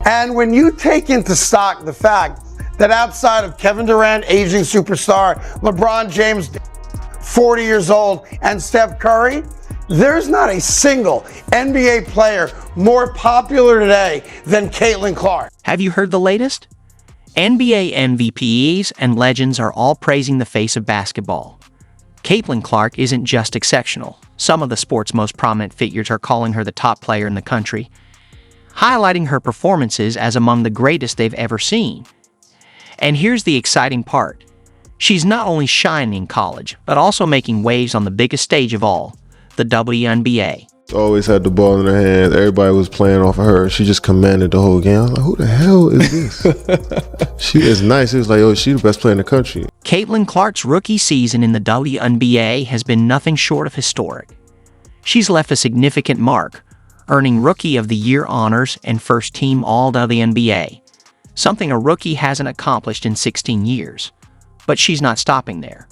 And when you take into stock the fact that outside of Kevin Durant, aging superstar, LeBron James, 40 years old, and Steph Curry, there's not a single NBA player more popular today than Caitlin Clark. Have you heard the latest? NBA MVPs and legends are all praising the face of basketball. Caitlin Clark isn't just exceptional. Some of the sport's most prominent figures are calling her the top player in the country, highlighting her performances as among the greatest they've ever seen. And here's the exciting part. She's not only shining in college, but also making waves on the biggest stage of all, the WNBA. Always had the ball in her hands. Everybody was playing off of her. She just commanded the whole game. I was like, who the hell is this? She is nice. It was like, oh, she's the best player in the country. Caitlin Clark's rookie season in the WNBA has been nothing short of historic. She's left a significant mark, earning Rookie of the Year honors and first-team All-WNBA, something a rookie hasn't accomplished in 16 years. But she's not stopping there.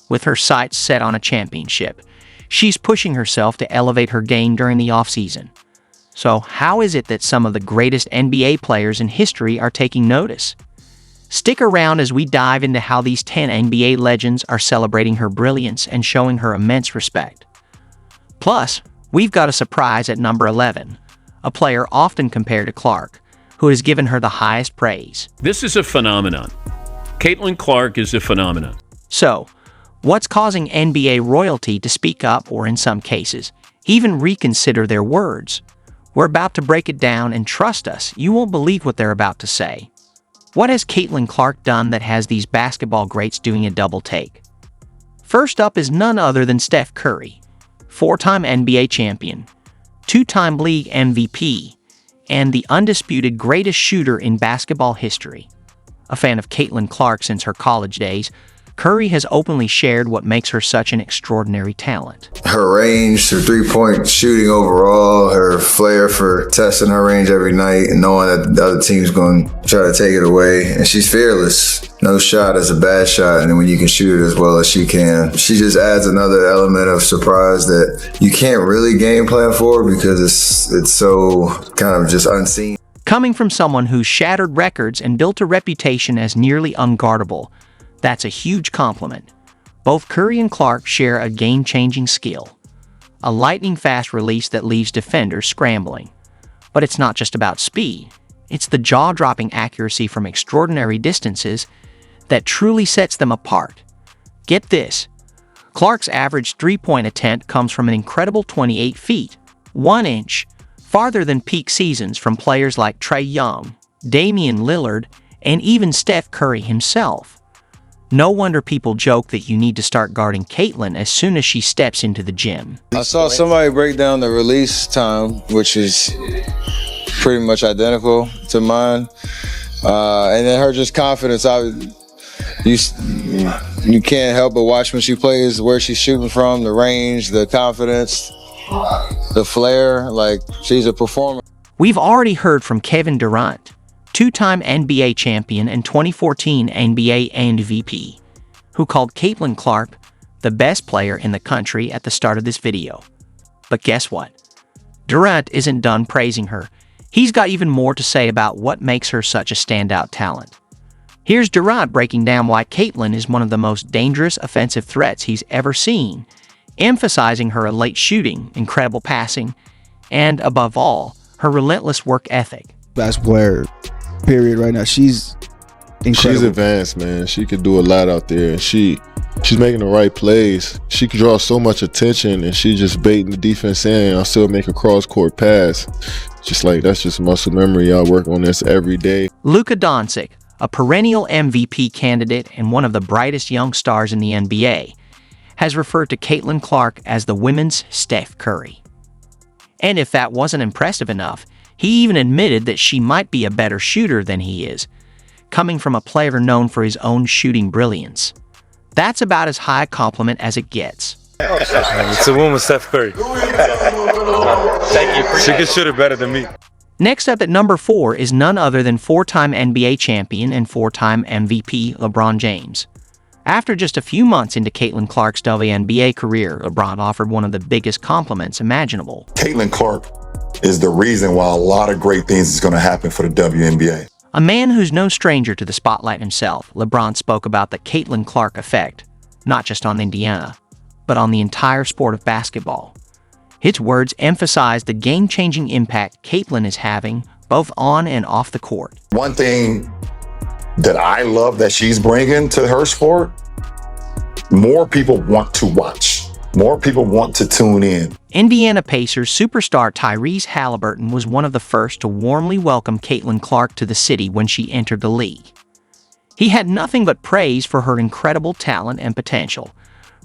With her sights set on a championship, she's pushing herself to elevate her game during the offseason. So how is it that some of the greatest NBA players in history are taking notice? Stick around as we dive into how these 10 NBA legends are celebrating her brilliance and showing her immense respect. Plus, we've got a surprise at number 11, a player often compared to Clark, who has given her the highest praise. This is a phenomenon. Caitlin Clark is a phenomenon. So, what's causing NBA royalty to speak up or, in some cases, even reconsider their words? We're about to break it down, and trust us, you won't believe what they're about to say. What has Caitlin Clark done that has these basketball greats doing a double take? First up is none other than Steph Curry, four-time NBA champion, two-time league MVP, and the undisputed greatest shooter in basketball history. A fan of Caitlin Clark since her college days, Curry has openly shared what makes her such an extraordinary talent. Her range, her three-point shooting overall, her flair for testing her range every night and knowing that the other team's going to try to take it away. And she's fearless. No shot is a bad shot, and when you can shoot it as well as she can. She just adds another element of surprise that you can't really game plan for because it's so kind of just unseen. Coming from someone who's shattered records and built a reputation as nearly unguardable, that's a huge compliment. Both Curry and Clark share a game-changing skill, a lightning-fast release that leaves defenders scrambling. But it's not just about speed. It's the jaw-dropping accuracy from extraordinary distances that truly sets them apart. Get this. Clark's average three-point attempt comes from an incredible 28 feet, 1 inch, farther than peak seasons from players like Trae Young, Damian Lillard, and even Steph Curry himself. No wonder people joke that you need to start guarding Caitlin as soon as she steps into the gym. I saw somebody break down the release time, which is pretty much identical to mine. And then her just confidence, you can't help but watch when she plays, where she's shooting from, the range, the confidence, the flair, like she's a performer. We've already heard from Kevin Durant, two-time NBA champion and 2014 NBA MVP, who called Caitlin Clark the best player in the country at the start of this video. But guess what? Durant isn't done praising her. He's got even more to say about what makes her such a standout talent. Here's Durant breaking down why Caitlin is one of the most dangerous offensive threats he's ever seen, emphasizing her elite shooting, incredible passing, and, above all, her relentless work ethic. Best player, period, right now. She's incredible. She's advanced, man. She could do a lot out there, and she's making the right plays. She could draw so much attention, and she just baiting the defense in. I'll still make a cross-court pass. Just like, that's just muscle memory. Y'all work on this every day. Luka Doncic, a perennial MVP candidate and one of the brightest young stars in the NBA, has referred to Caitlin Clark as the women's Steph Curry. And if that wasn't impressive enough, he even admitted that she might be a better shooter than he is, coming from a player known for his own shooting brilliance. That's about as high a compliment as it gets. It's a woman, Steph Curry. Thank you. She can shoot it better than me. Next up at number 4 is none other than four-time NBA champion and four-time MVP LeBron James. After just a few months into Caitlin Clark's WNBA career, LeBron offered one of the biggest compliments imaginable. Caitlin Clark is the reason why a lot of great things is going to happen for the WNBA. A man who's no stranger to the spotlight himself, LeBron spoke about the Caitlin Clark effect, not just on Indiana, but on the entire sport of basketball. His words emphasized the game-changing impact Caitlin is having both on and off the court. One thing that I love that she's bringing to her sport, more people want to watch. More people want to tune in. Indiana Pacers superstar Tyrese Halliburton was one of the first to warmly welcome Caitlin Clark to the city when she entered the league. He had nothing but praise for her incredible talent and potential,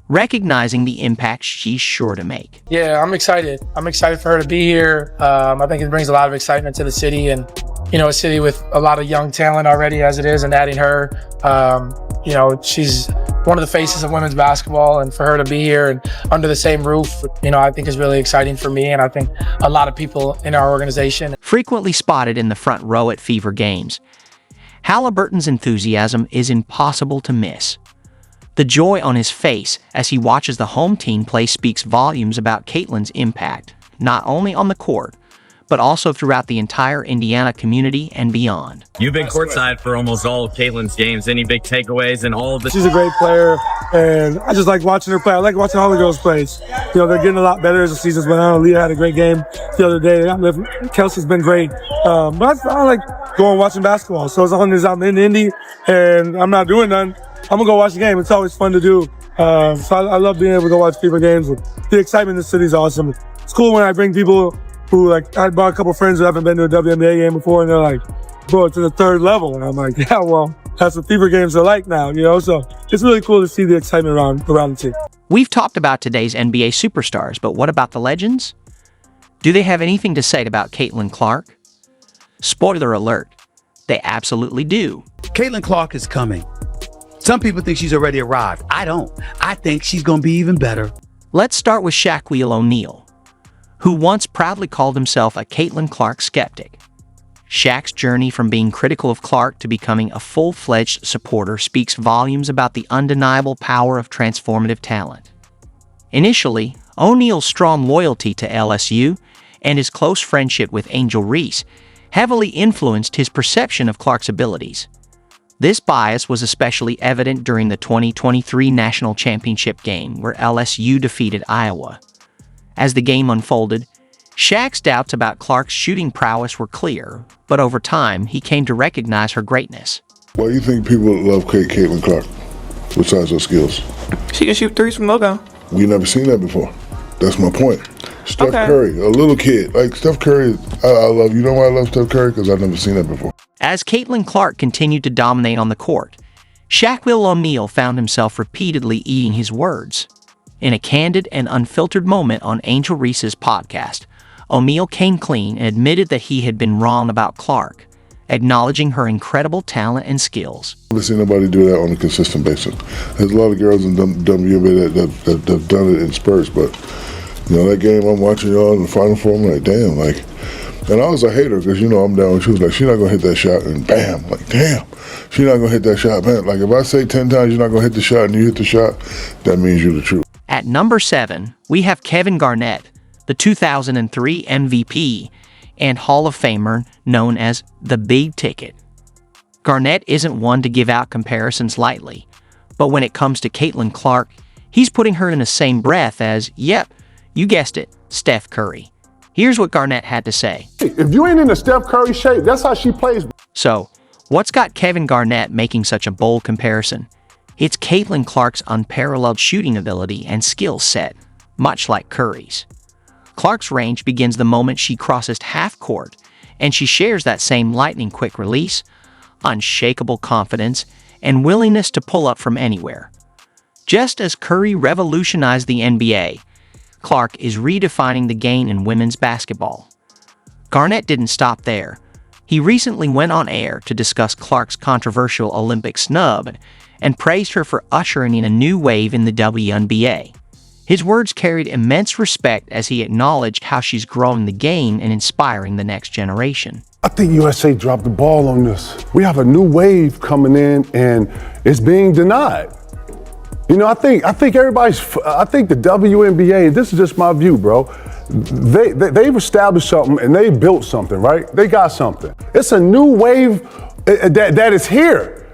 recognizing the impact she's sure to make. Yeah, I'm excited. I'm excited for her to be here. I think it brings a lot of excitement to the city, and a city with a lot of young talent already as it is, and adding her, she's one of the faces of women's basketball, and for her to be here and under the same roof, I think is really exciting for me, and I think a lot of people in our organization. Frequently spotted in the front row at Fever games, Halliburton's enthusiasm is impossible to miss. The joy on his face as he watches the home team play speaks volumes about Caitlin's impact, not only on the court, but also throughout the entire Indiana community and beyond. You've been courtside for almost all of Caitlin's games. Any big takeaways and all of this? She's a great player, and I just like watching her play. I like watching all the girls play. They're getting a lot better as the season's went on. Leah had a great game the other day. Kelsey's been great. But I like going watching basketball. So as long as I'm in Indy and I'm not doing nothing, I'm going to go watch the game. It's always fun to do. So I love being able to go watch FIBA games. The excitement in the city is awesome. It's cool when I bring people who, I brought a couple friends who haven't been to a WNBA game before, and they're like, bro, it's to the third level. And I'm like, yeah, well, that's what FIBA games are like now, So it's really cool to see the excitement around the team. We've talked about today's NBA superstars, but what about the legends? Do they have anything to say about Caitlin Clark? Spoiler alert, they absolutely do. Caitlin Clark is coming. Some people think she's already arrived. I don't. I think she's going to be even better. Let's start with Shaquille O'Neal, who once proudly called himself a Caitlin Clark skeptic. Shaq's journey from being critical of Clark to becoming a full-fledged supporter speaks volumes about the undeniable power of transformative talent. Initially, O'Neal's strong loyalty to LSU and his close friendship with Angel Reese heavily influenced his perception of Clark's abilities. This bias was especially evident during the 2023 National Championship game where LSU defeated Iowa. As the game unfolded, Shaq's doubts about Clark's shooting prowess were clear, but over time, he came to recognize her greatness. Why do you think people love Caitlin Clark, besides her skills? She can shoot threes from logo. We never seen that before. That's my point. Steph Curry, a little kid. Like, Steph Curry, I love, you know why I love Steph Curry? Because I've never seen that before. As Caitlin Clark continued to dominate on the court, Shaquille O'Neal found himself repeatedly eating his words. In a candid and unfiltered moment on Angel Reese's podcast, O'Neal came clean and admitted that he had been wrong about Clark, acknowledging her incredible talent and skills. I've never seen nobody do that on a consistent basis. There's a lot of girls in WNBA that have done it in spurts, but that game I'm watching y'all in the Final Four, I'm like, damn, and I was a hater because, I'm down when she was like, she's not going to hit that shot, and bam, like, damn, she's not going to hit that shot, man. Like, if I say 10 times you're not going to hit the shot and you hit the shot, that means you're the truth. At number 7, we have Kevin Garnett, the 2003 MVP and Hall of Famer known as the Big Ticket. Garnett isn't one to give out comparisons lightly, but when it comes to Caitlin Clark, he's putting her in the same breath as, yep, you guessed it, Steph Curry. Here's what Garnett had to say. If you ain't in a Steph Curry shape, that's how she plays. So, what's got Kevin Garnett making such a bold comparison? It's Caitlin Clark's unparalleled shooting ability and skill set, much like Curry's. Clark's range begins the moment she crosses half court, and she shares that same lightning-quick release, unshakable confidence, and willingness to pull up from anywhere. Just as Curry revolutionized the NBA, Clark is redefining the game in women's basketball. Garnett didn't stop there. He recently went on air to discuss Clark's controversial Olympic snub and praised her for ushering in a new wave in the WNBA. His words carried immense respect as he acknowledged how she's growing the game and inspiring the next generation. I think USA dropped the ball on this. We have a new wave coming in, and it's being denied. You know, I think the WNBA, this is just my view, bro. They've established something and they built something, right? They got something. It's a new wave that is here.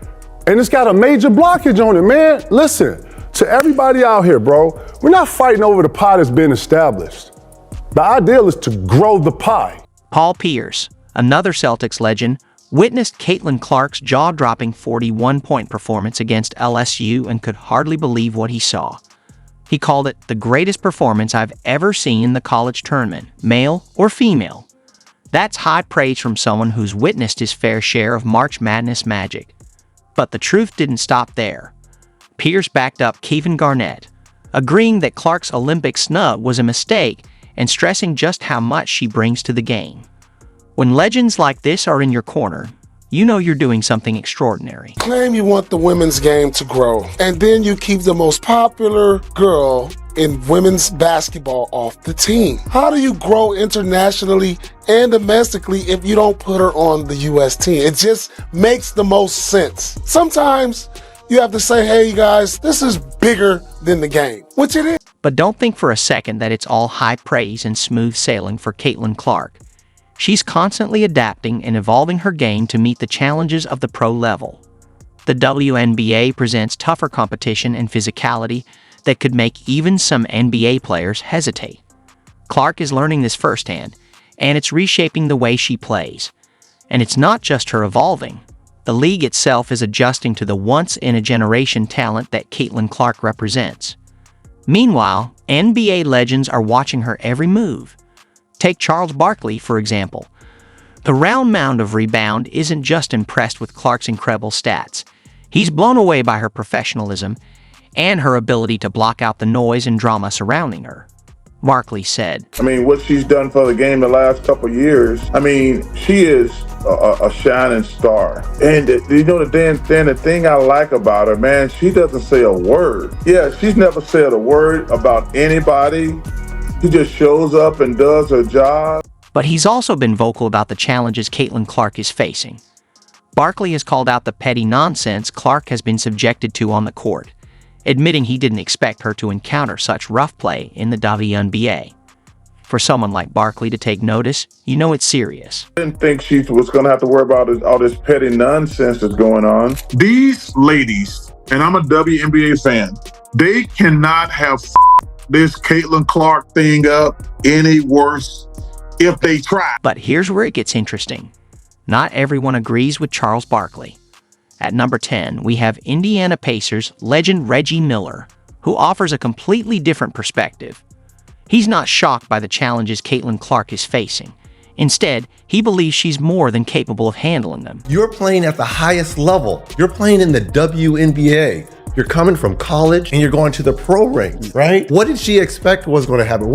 And it's got a major blockage on it, man. Listen, to everybody out here, bro, we're not fighting over the pie that's been established. The ideal is to grow the pie. Paul Pierce, another Celtics legend, witnessed Caitlin Clark's jaw-dropping 41-point performance against LSU and could hardly believe what he saw. He called it the greatest performance I've ever seen in the college tournament, male or female. That's high praise from someone who's witnessed his fair share of March Madness magic. But the truth didn't stop there. Pierce backed up Kevin Garnett, agreeing that Clark's Olympic snub was a mistake and stressing just how much she brings to the game. When legends like this are in your corner, you know you're doing something extraordinary. Claim you want the women's game to grow, and then you keep the most popular girl in women's basketball off the team. How do you grow internationally and domestically if you don't put her on the U.S. team? It just makes the most sense. Sometimes you have to say, hey guys, this is bigger than the game, which it is. But don't think for a second that it's all high praise and smooth sailing for Caitlin Clark. She's constantly adapting and evolving her game to meet the challenges of the pro level. The WNBA presents tougher competition and physicality that could make even some NBA players hesitate. Clark is learning this firsthand, and it's reshaping the way she plays. And it's not just her evolving. The league itself is adjusting to the once-in-a-generation talent that Caitlin Clark represents. Meanwhile, NBA legends are watching her every move. Take Charles Barkley, for example. The round mound of rebound isn't just impressed with Clark's incredible stats. He's blown away by her professionalism and her ability to block out the noise and drama surrounding her. Barkley said, I mean, what she's done for the game the last couple of years, I mean, she is a shining star. And you know, the thing I like about her, man, she doesn't say a word. Yeah, she's never said a word about anybody. She just shows up and does her job. But he's also been vocal about the challenges Caitlin Clark is facing. Barkley has called out the petty nonsense Clark has been subjected to on the court, admitting he didn't expect her to encounter such rough play in the WNBA. For someone like Barkley to take notice, you know it's serious. I didn't think she was going to have to worry about all this petty nonsense that's going on. These ladies, and I'm a WNBA fan, they cannot have this Caitlin Clark thing up any worse if they try. But here's where it gets interesting. Not everyone agrees with Charles Barkley. At number 10, we have Indiana Pacers legend Reggie Miller, who offers a completely different perspective. He's not shocked by the challenges Caitlin Clark is facing. Instead, he believes she's more than capable of handling them. You're playing at the highest level. You're playing in the WNBA. You're coming from college and you're going to the pro ranks, right? What did she expect was going to happen?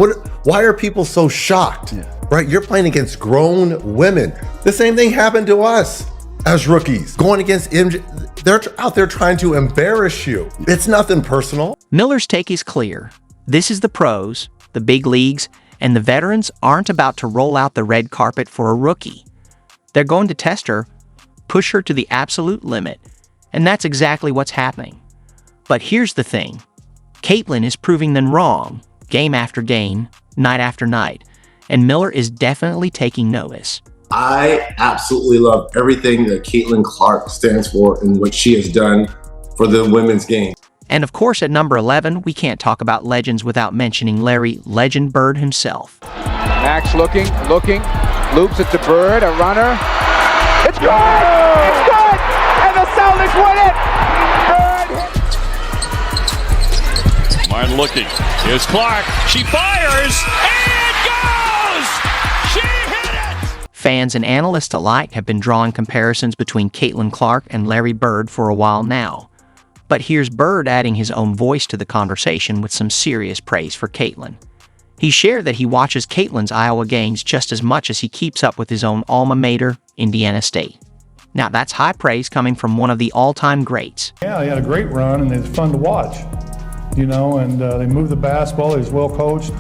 Why are people so shocked, right? You're playing against grown women. The same thing happened to us as rookies, going against MJ. They're out there trying to embarrass you. It's nothing personal. Miller's take is clear. This is the pros, the big leagues, and the veterans aren't about to roll out the red carpet for a rookie. They're going to test her, push her to the absolute limit, and that's exactly what's happening. But here's the thing. Caitlin is proving them wrong, game after game, night after night, and Miller is definitely taking notice. I absolutely love everything that Caitlin Clark stands for and what she has done for the women's game. And of course, at number 11, we can't talk about legends without mentioning Larry Legend Bird himself. Max looking, loops it to Bird, a runner. It's good! It's good! And the Celtics win it! Martin looking. Here's Clark. She fires and goes! She hit it! Fans and analysts alike have been drawing comparisons between Caitlin Clark and Larry Bird for a while now. But here's Bird adding his own voice to the conversation with some serious praise for Caitlin. He shared that he watches Caitlin's Iowa games just as much as he keeps up with his own alma mater, Indiana State. Now that's high praise coming from one of the all-time greats. Yeah, he had a great run and it's fun to watch. You know, and they moved the basketball. He was well coached.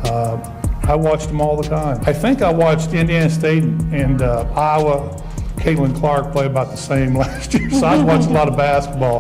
I watched them all the time. I think I watched Indiana State and Iowa, Caitlin Clark play about the same last year. So I watched a lot of basketball.